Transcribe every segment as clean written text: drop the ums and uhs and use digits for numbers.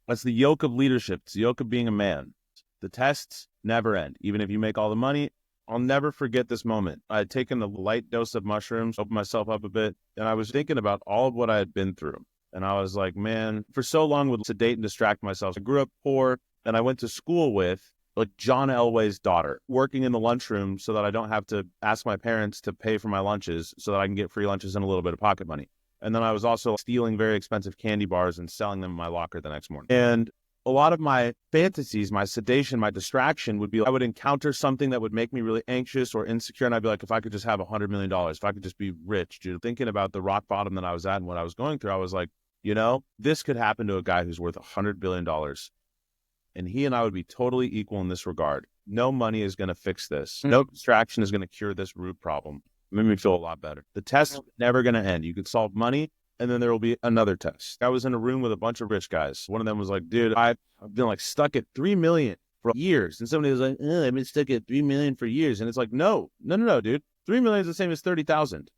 That's the yoke of leadership. It's the yoke of being a man. The tests never end. Even if you make all the money, I'll never forget this moment. I had taken a light dose of mushrooms, opened myself up a bit, and I was thinking about all of what I had been through. And I was like, man, for so long would sedate and distract myself. I grew up poor, and I went to school with like John Elway's daughter, working in the lunchroom so that I don't have to ask my parents to pay for my lunches so that I can get free lunches and a little bit of pocket money. And then I was also stealing very expensive candy bars and selling them in my locker the next morning. And a lot of my fantasies, my sedation, my distraction would be I would encounter something that would make me really anxious or insecure. And I'd be like, if I could just have $100 million, if I could just be rich, dude, thinking about the rock bottom that I was at and what I was going through, I was like, this could happen to a guy who's worth $100 billion. And he and I would be totally equal in this regard. No money is going to fix this. No distraction is going to cure this root problem. It made me feel a lot better. The test is never going to end. You could solve money, and then there will be another test. I was in a room with a bunch of rich guys. One of them was like, dude, I've been like stuck at 3 million for years. And somebody was like, I've been stuck at 3 million for years. And it's like, no, dude. 3 million is the same as 30,000.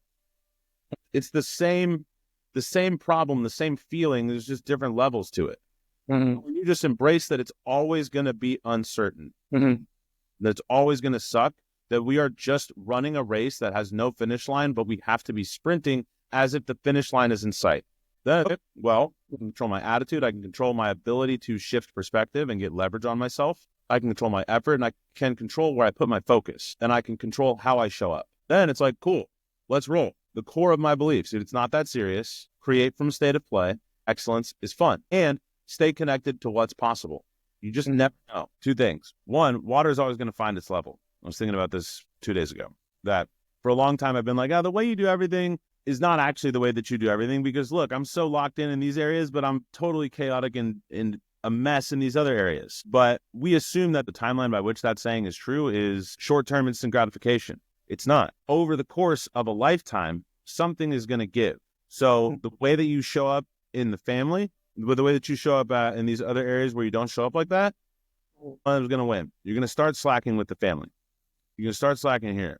It's the same problem, the same feeling. There's just different levels to it. When you just embrace that it's always going to be uncertain, that it's always going to suck, that we are just running a race that has no finish line, but we have to be sprinting as if the finish line is in sight. Then, I can control my attitude. I can control my ability to shift perspective and get leverage on myself. I can control my effort, and I can control where I put my focus, and I can control how I show up. Then it's like, cool, let's roll. The core of my beliefs, if it's not that serious, create from a state of play, excellence is fun, and stay connected to what's possible. You just never know. Two things. One, water is always going to find its level. I was thinking about this 2 days ago, that for a long time I've been like, the way you do everything is not actually the way that you do everything, because look, I'm so locked in these areas, but I'm totally chaotic and a mess in these other areas. But we assume that the timeline by which that saying is true is short-term instant gratification. It's not. Over the course of a lifetime, something is going to give. So the way that you show up in the family, with the way that you show up in these other areas where you don't show up like that, one is going to win. You're going to start slacking with the family. You're going to start slacking here.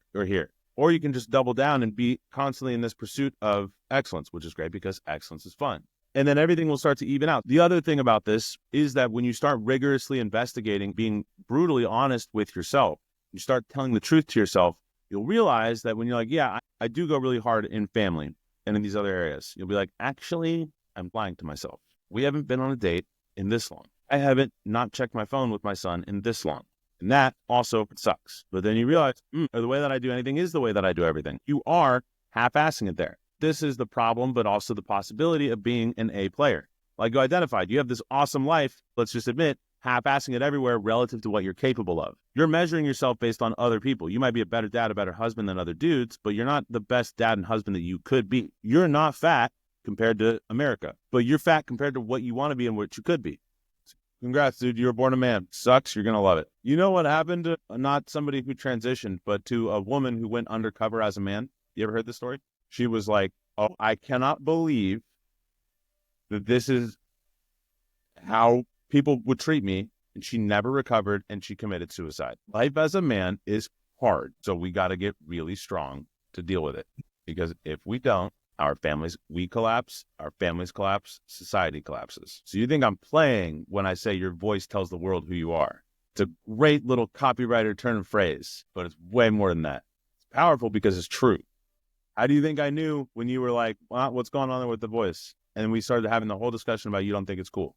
Or you can just double down and be constantly in this pursuit of excellence, which is great because excellence is fun. And then everything will start to even out. The other thing about this is that when you start rigorously investigating, being brutally honest with yourself, you start telling the truth to yourself, you'll realize that when you're like, I do go really hard in family and in these other areas, you'll be like, actually, I'm lying to myself. We haven't been on a date in this long. I haven't not checked my phone with my son in this long. And that also sucks. But then you realize, the way that I do anything is the way that I do everything. You are half-assing it there. This is the problem, but also the possibility of being an A player. Like you identified, you have this awesome life, let's just admit, half-assing it everywhere relative to what you're capable of. You're measuring yourself based on other people. You might be a better dad, a better husband than other dudes, but you're not the best dad and husband that you could be. You're not fat compared to America, but you're fat compared to what you want to be and what you could be. Congrats, dude. You were born a man. Sucks. You're going to love it. You know what happened to not somebody who transitioned, but to a woman who went undercover as a man? You ever heard this story? She was like, I cannot believe that this is how people would treat me. And she never recovered and she committed suicide. Life as a man is hard. So we got to get really strong to deal with it. Because if we don't, we collapse, our families collapse, society collapses. So you think I'm playing when I say your voice tells the world who you are. It's a great little copywriter turn of phrase, but it's way more than that. It's powerful because it's true. How do you think I knew when you were like, what's going on there with the voice? And we started having the whole discussion about you don't think it's cool.